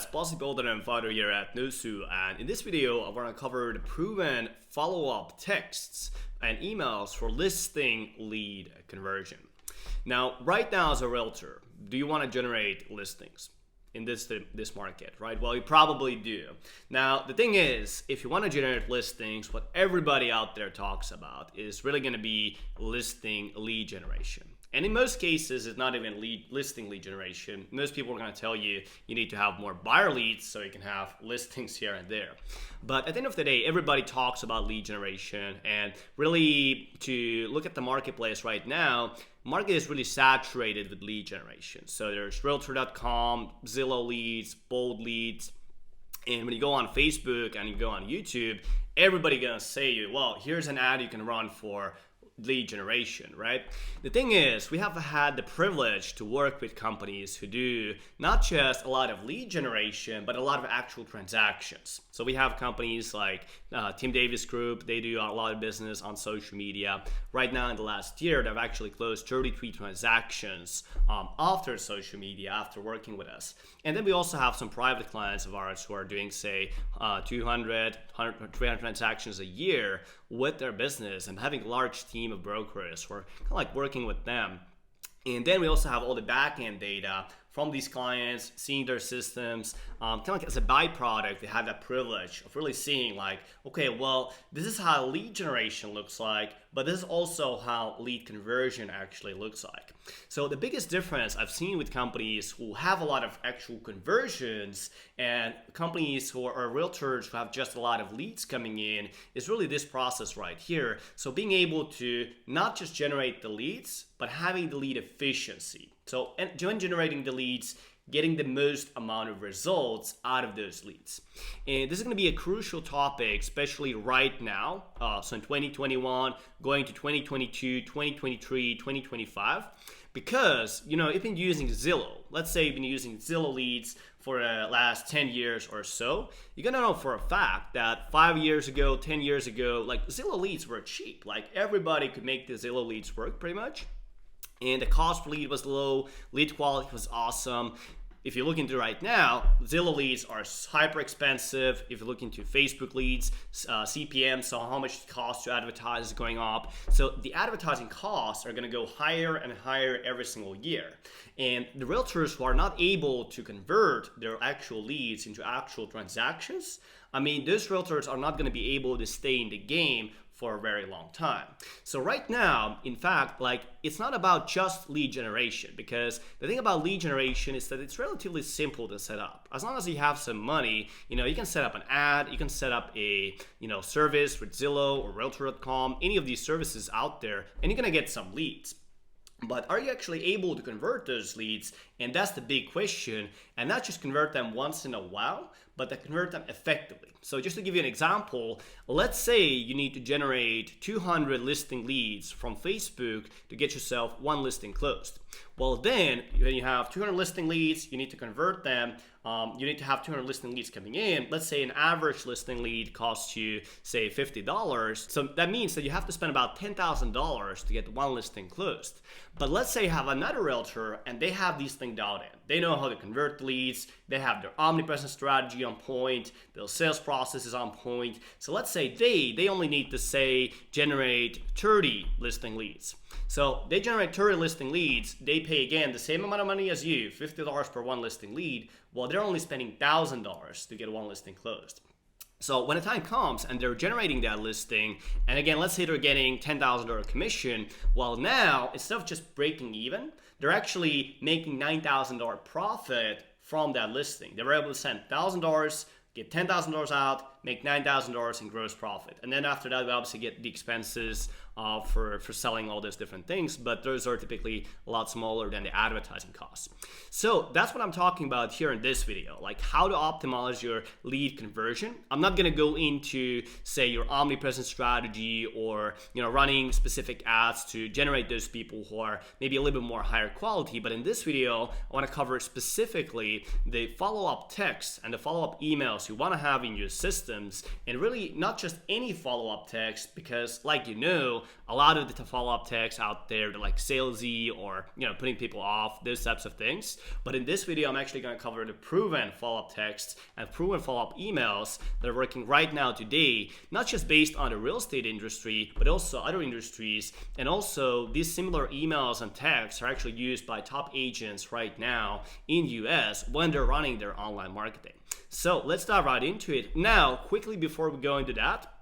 it's Bossy Builder and Fighter here at Nosu, and in this video I want to cover the proven follow-up texts and emails for listing lead conversion. Now, right now as a realtor, do you want to generate listings in this market, right? Well, you probably do. Now, the thing is, if you want to generate listings, what everybody out there talks about is really going to be listing lead generation. And in most cases, it's not even listing lead generation. Most people are going to tell you you need to have more buyer leads so you can have listings here and there. But at the end of the day, everybody talks about lead generation, and really to look at the marketplace right now, market is really saturated with lead generation. So there's Realtor.com, Zillow leads, Bold leads, and when you go on Facebook and you go on YouTube, everybody gonna say you, well, here's an ad you can run for lead generation, right? The thing is, we have had the privilege to work with companies who do not just a lot of lead generation, but a lot of actual transactions. So we have companies like Tim Davis Group. They do a lot of business on social media. Right now in the last year, they've actually closed 33 transactions after social media, after working with us. And then we also have some private clients of ours who are doing, say, 200, 100, 300 transactions a year with their business and having a large team of brokers who are kind of like working with them. And then we also have all the back-end data from these clients, seeing their systems, kind of like as a byproduct, they have that privilege of really seeing like, okay, well, this is how lead generation looks like, but this is also how lead conversion actually looks like. So the biggest difference I've seen with companies who have a lot of actual conversions and companies who are realtors who have just a lot of leads coming in is really this process right here. So being able to not just generate the leads, but having the lead efficiency. So when generating the leads, getting the most amount of results out of those leads. And this is going to be a crucial topic, especially right now. So in 2021, going to 2022, 2023, 2025, because, you know, if you've been using Zillow, let's say you've been using Zillow leads for the last 10 years or so, you're gonna know for a fact that 5 years ago, 10 years ago, like Zillow leads were cheap. Like everybody could make the Zillow leads work pretty much. And the cost per lead was low, lead quality was awesome. If you look into right now, Zillow leads are hyper expensive. If you look into Facebook leads, CPM, so how much it costs to advertise is going up. So the advertising costs are going to go higher and higher every single year. And the realtors who are not able to convert their actual leads into actual transactions, I mean, those realtors are not going to be able to stay in the game for a very long time. So right now, in fact, like it's not about just lead generation, because the thing about lead generation is that it's relatively simple to set up. As long as you have some money, you know, you can set up an ad, you can set up a, you know, service with Zillow or Realtor.com, any of these services out there, and you're gonna get some leads. But are you actually able to convert those leads? And that's the big question. And not just convert them once in a while, but to convert them effectively. So just to give you an example, let's say you need to generate 200 listing leads from Facebook to get yourself one listing closed. Well, then when you have 200 listing leads, you need to convert them. You need to have 200 listing leads coming in. Let's say an average listing lead costs you, say, $50. So that means that you have to spend about $10,000 to get one listing closed. But let's say you have another realtor and they have these things dialed in. They know how to convert the leads. They have their omnipresent strategy on point. Their sales process is on point. So let's say they only need to, say, generate 30 listing leads. So they generate 30 listing leads. They pay, again, the same amount of money as you, $50 per one listing lead. Well, they're only spending $1,000 to get one listing closed. So when the time comes and they're generating that listing, and again, let's say they're getting $10,000 commission, well, now instead of just breaking even, they're actually making $9,000 profit from that listing. They were able to send $1,000, get $10,000 out, make $9,000 in gross profit. And then after that, we obviously get the expenses for selling all those different things, but those are typically a lot smaller than the advertising costs. So that's what I'm talking about here in this video, like how to optimize your lead conversion. I'm not gonna go into, say, your omnipresent strategy or, you know, running specific ads to generate those people who are maybe a little bit more higher quality, but in this video, I wanna cover specifically the follow-up texts and the follow-up emails you wanna have in your system systems, and really not just any follow-up text, because like a lot of the follow-up texts out there, they're like salesy or putting people off, those types of things. But in this video, I'm actually going to cover the proven follow-up texts and proven follow-up emails that are working right now today, not just based on the real estate industry, but also other industries. And also these similar emails and texts are actually used by top agents right now in US when they're running their online marketing. So let's dive right into it. Now, quickly before we go into that,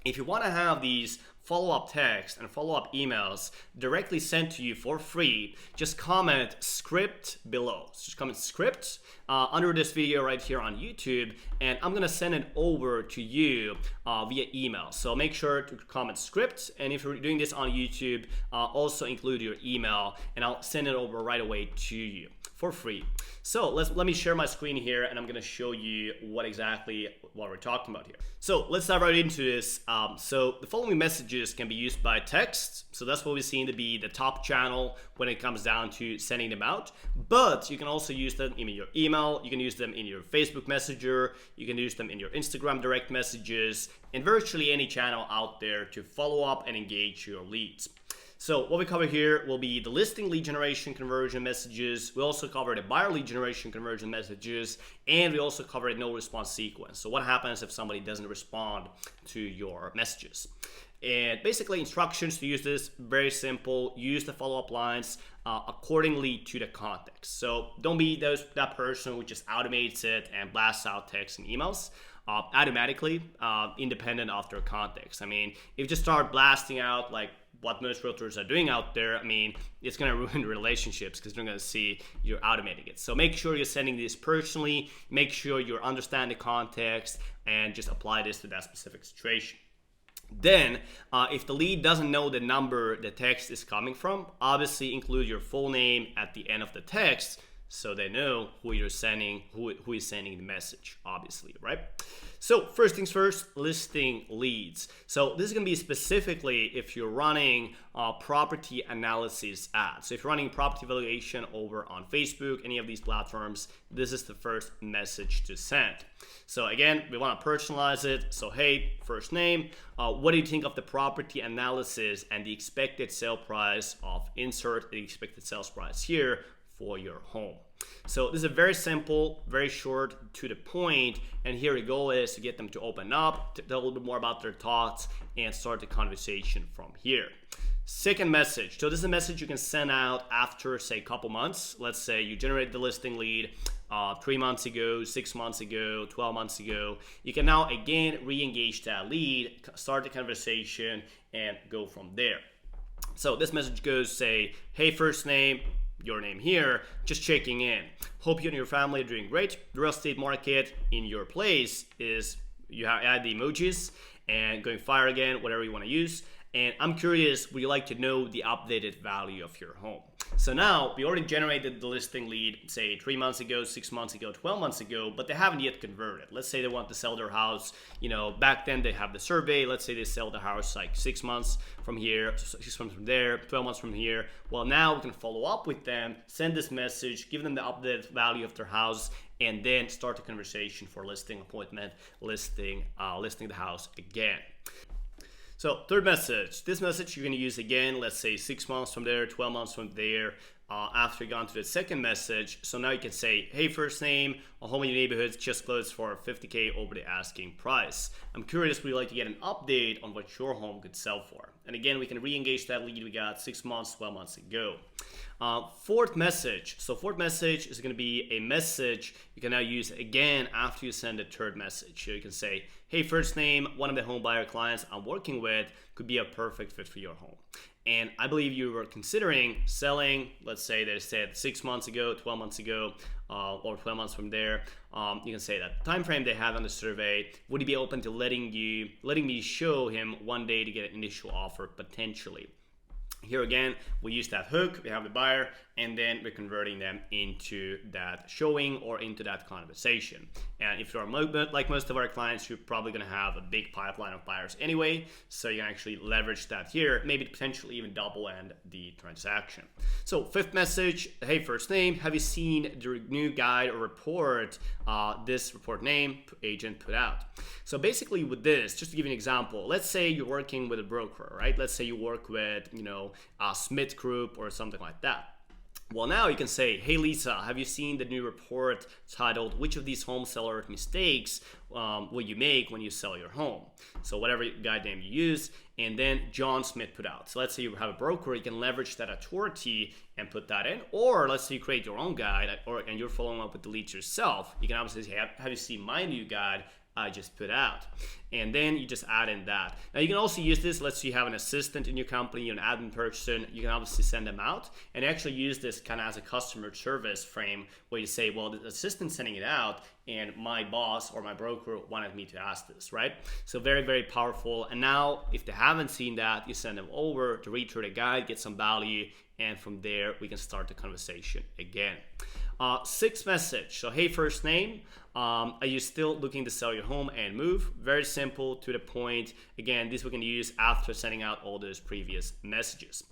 if you want to have these follow-up texts and follow-up emails directly sent to you for free, just comment script below. So just comment script under this video right here on YouTube, and I'm gonna send it over to you via email. So make sure to comment script, and if you're doing this on YouTube, also include your email, and I'll send it over right away to you for free. So let me share my screen here, and I'm gonna show you what we're talking about here. So let's dive right into this. So the following messages can be used by text. So that's what we've seen to be the top channel when it comes down to sending them out. But you can also use them in your email, you can use them in your Facebook Messenger, you can use them in your Instagram direct messages, and virtually any channel out there to follow up and engage your leads. So what we cover here will be the listing lead generation conversion messages. We also cover the buyer lead generation conversion messages, and we also cover a no response sequence. So what happens if somebody doesn't respond to your messages? And basically instructions to use this, very simple. Use the follow-up lines accordingly to the context. So don't be that person who just automates it and blasts out texts and emails automatically, independent of their context. I mean, if you just start blasting out like what most realtors are doing out there, I mean, it's going to ruin relationships because they're going to see you're automating it. So make sure you're sending this personally, make sure you understand the context, and just apply this to that specific situation. Then, if the lead doesn't know the number the text is coming from, obviously include your full name at the end of the text so they know who you're sending, who is sending the message, obviously, right? So first things first, listing leads. So this is going to be specifically if you're running property analysis ads. So if you're running property valuation over on Facebook, any of these platforms, this is the first message to send. So again, we want to personalize it. So hey, first name, what do you think of the property analysis and the expected sale price of, insert the expected sales price here for your home. So this is a very simple, very short, to the point, and here the goal is to get them to open up, to tell a little bit more about their thoughts, and start the conversation from here. Second message. So this is a message you can send out after, say, a couple months. Let's say you generated the listing lead 3 months ago, 6 months ago, 12 months ago. You can now again re-engage that lead, start the conversation, and go from there. So this message goes, say, hey, first name, your name here, just checking in. Hope you and your family are doing great. The real estate market in your place is, you add the emojis and going fire again, whatever you want to use. And I'm curious, would you like to know the updated value of your home? So now we already generated the listing lead, say 3 months ago, 6 months ago, 12 months ago, but they haven't yet converted. Let's say they want to sell their house, back then they have the survey. Let's say they sell the house like 6 months from here, 6 months from there, 12 months from here. Well, now we can follow up with them, send this message, give them the updated value of their house, and then start the conversation for listing appointment, listing the house again. So third message, this message you're going to use again, let's say 6 months from there, 12 months from there, after you gone to the second message. So now you can say, hey, first name, a home in your neighborhood just closed for $50K over the asking price. I'm curious, would you like to get an update on what your home could sell for? And again, we can re-engage that lead we got 6 months, 12 months ago. Fourth message. So fourth message is going to be a message you can now use again after you send the third message. So you can say, hey, first name, one of the home buyer clients I'm working with could be a perfect fit for your home. And I believe you were considering selling, let's say they said 6 months ago, 12 months ago, or 12 months from there. You can say that time frame they have on the survey. Would he be open to letting me show him one day to get an initial offer potentially? Here again, we use that hook, we have the buyer, and then we're converting them into that showing or into that conversation. And if you're like most of our clients, you're probably going to have a big pipeline of buyers anyway, so you can actually leverage that here, maybe potentially even double end the transaction. So fifth message, hey, first name, have you seen the new guide or report, this report name, agent put out? So basically with this, just to give you an example, let's say you're working with a broker, right? Let's say you work with, a Smith Group or something like that. Well, now you can say, hey Lisa, have you seen the new report titled, which of these home seller mistakes will you make when you sell your home? So whatever guide name you use, and then John Smith put out. So let's say you have a broker, you can leverage that authority and put that in. Or let's say you create your own guide and you're following up with the leads yourself. You can obviously say, have you seen my new guide I just put out? And then you just add in that. Now you can also use this, let's say you have an assistant in your company, an admin person, you can obviously send them out and actually use this kind of as a customer service frame where you say, well, the assistant's sending it out and my boss or my broker wanted me to ask this, right? So very, very powerful. And now if they haven't seen that, you send them over to read through the guide, get some value, and from there we can start the conversation again. Sixth message, so hey, first name, are you still looking to sell your home and move? Very simple, to the point. Again, this we can use after sending out all those previous messages.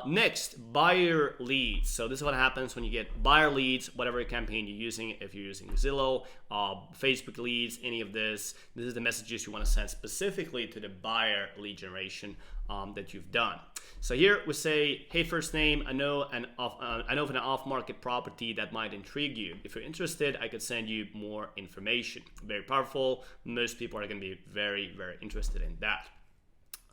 Next, buyer leads. So this is what happens when you get buyer leads, whatever campaign you're using. If you're using Zillow, Facebook leads, any of this is the messages you want to send specifically to the buyer lead generation that you've done. So here we say, hey, first name, I know of an off-market property that might intrigue you. If you're interested, I could send you more information. Very powerful. Most people are going to be very, very interested in that.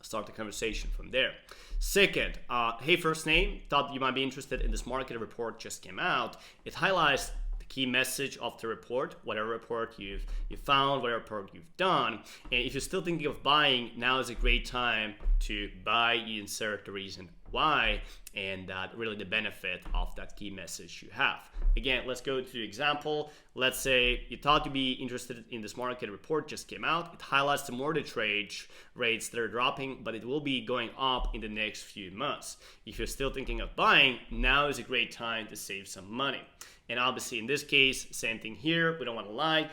Start the conversation from there. Second, hey, first name, thought you might be interested in this market report just came out. It highlights the key message of the report, whatever report you've found, whatever report you've done. And if you're still thinking of buying, now is a great time to buy. You insert the reason why and really the benefit of that key message you have. Again, let's go to the example. Let's say you thought you'd be interested in this market report just came out. It highlights the mortgage rates that are dropping, but it will be going up in the next few months. If you're still thinking of buying, now is a great time to save some money. And obviously in this case, same thing here. We don't want to lie.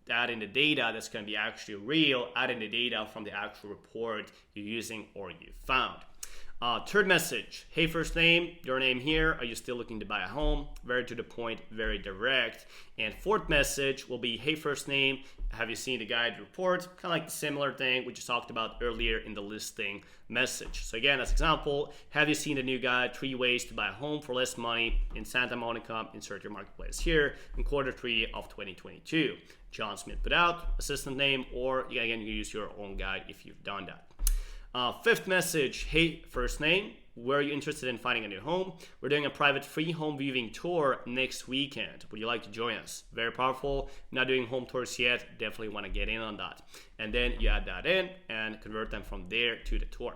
Add in the data that's going to be actually real. Add in the data from the actual report you're using or you found. Third message, hey, first name, your name here, are you still looking to buy a home? Very to the point, very direct. And fourth message will be, hey, first name, have you seen the guide report? Kind of like the similar thing we just talked about earlier in the listing message. So again, as example, have you seen the new guide, 3 ways to buy a home for less money in Santa Monica? Insert your marketplace here in Q3 of 2022. John Smith put out, assistant name, or again, you use your own guide if you've done that. Fifth message, hey, first name, were you interested in finding a new home? We're doing a private free home viewing tour next weekend. Would you like to join us? Very powerful. Not doing home tours yet. Definitely want to get in on that. And then you add that in and convert them from there to the tour.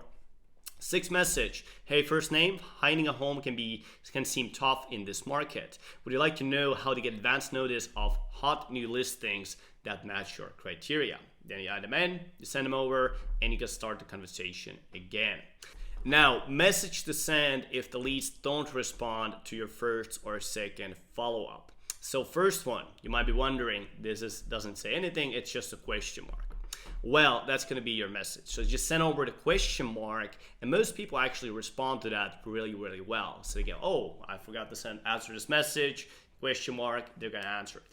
Sixth message, hey, first name, finding a home can seem tough in this market. Would you like to know how to get advance notice of hot new listings that match your criteria? Then you add them in, you send them over, and you can start the conversation again. Now, message to send if the leads don't respond to your first or second follow-up. So first one, you might be wondering, doesn't say anything, it's just a question mark. Well, that's going to be your message. So just send over the question mark, and most people actually respond to that really, really well. So they go, oh, I forgot to answer this message, question mark, they're going to answer it.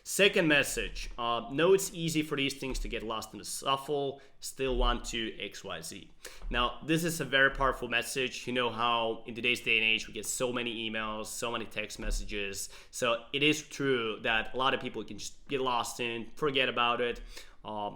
Second message, know it's easy for these things to get lost in the shuffle, still want to XYZ. Now, this is a very powerful message. You know how in today's day and age, we get so many emails, so many text messages. So it is true that a lot of people can just get lost in, forget about it.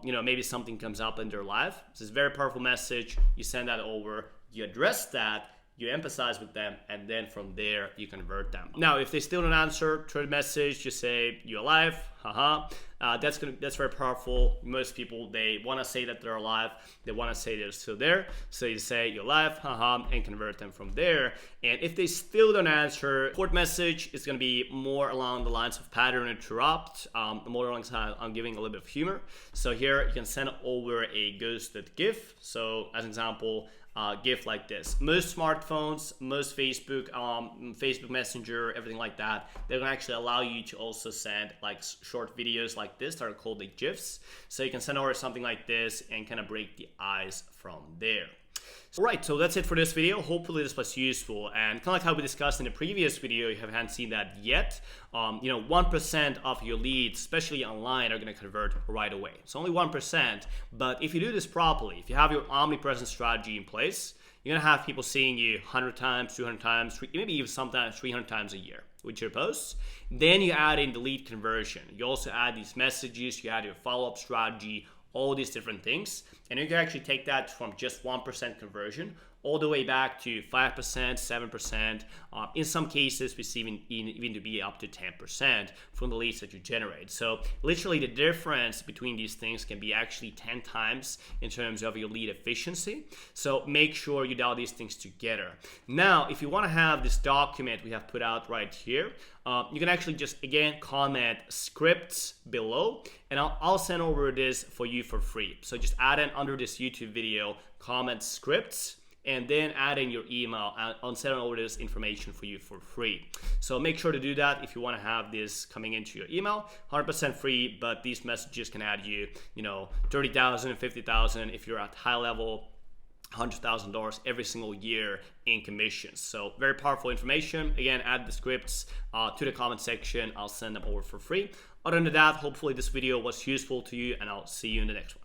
Maybe something comes up in their life. This is a very powerful message. You send that over, you address that, you emphasize with them, and then from there you convert them. Now, if they still don't answer, third message, you say, you alive, That's very powerful. Most people, they want to say that they're alive, they want to say they're still there, so you say you're alive, and convert them from there. And if they still don't answer, report message is going to be more along the lines of pattern interrupt, more along the lines I'm giving a little bit of humor. So here you can send over a ghosted GIF. So as an example, GIF like this. Most smartphones, most Facebook Messenger, everything like that, they're gonna actually allow you to also send like short videos like this that are called the GIFs. So you can send over something like this and kind of break the ice from there. Alright, so that's it for this video. Hopefully this was useful, and kind of like how we discussed in the previous video, if you haven't seen that yet, 1% of your leads, especially online, are going to convert right away. It's only 1%, but if you do this properly, if you have your omnipresent strategy in place, you're going to have people seeing you 100 times, 200 times, maybe even sometimes 300 times a year with your posts. Then you add in the lead conversion. You also add these messages, you add your follow-up strategy, all these different things, and you can actually take that from just 1% conversion all the way back to 5%, 7%. In some cases, we see even to be up to 10% from the leads that you generate. So literally the difference between these things can be actually 10 times in terms of your lead efficiency. So make sure you dial these things together. Now, if you want to have this document we have put out right here, you can actually just, again, comment scripts below, and I'll send over this for you for free. So just add in under this YouTube video, comment scripts, and then add in your email, and I'll send over this information for you for free. So make sure to do that if you want to have this coming into your email. 100% free, but these messages can add you, $30,000, $50,000 if you're at high level, $100,000 every single year in commissions. So very powerful information. Again, add the scripts to the comment section. I'll send them over for free. Other than that, hopefully this video was useful to you, and I'll see you in the next one.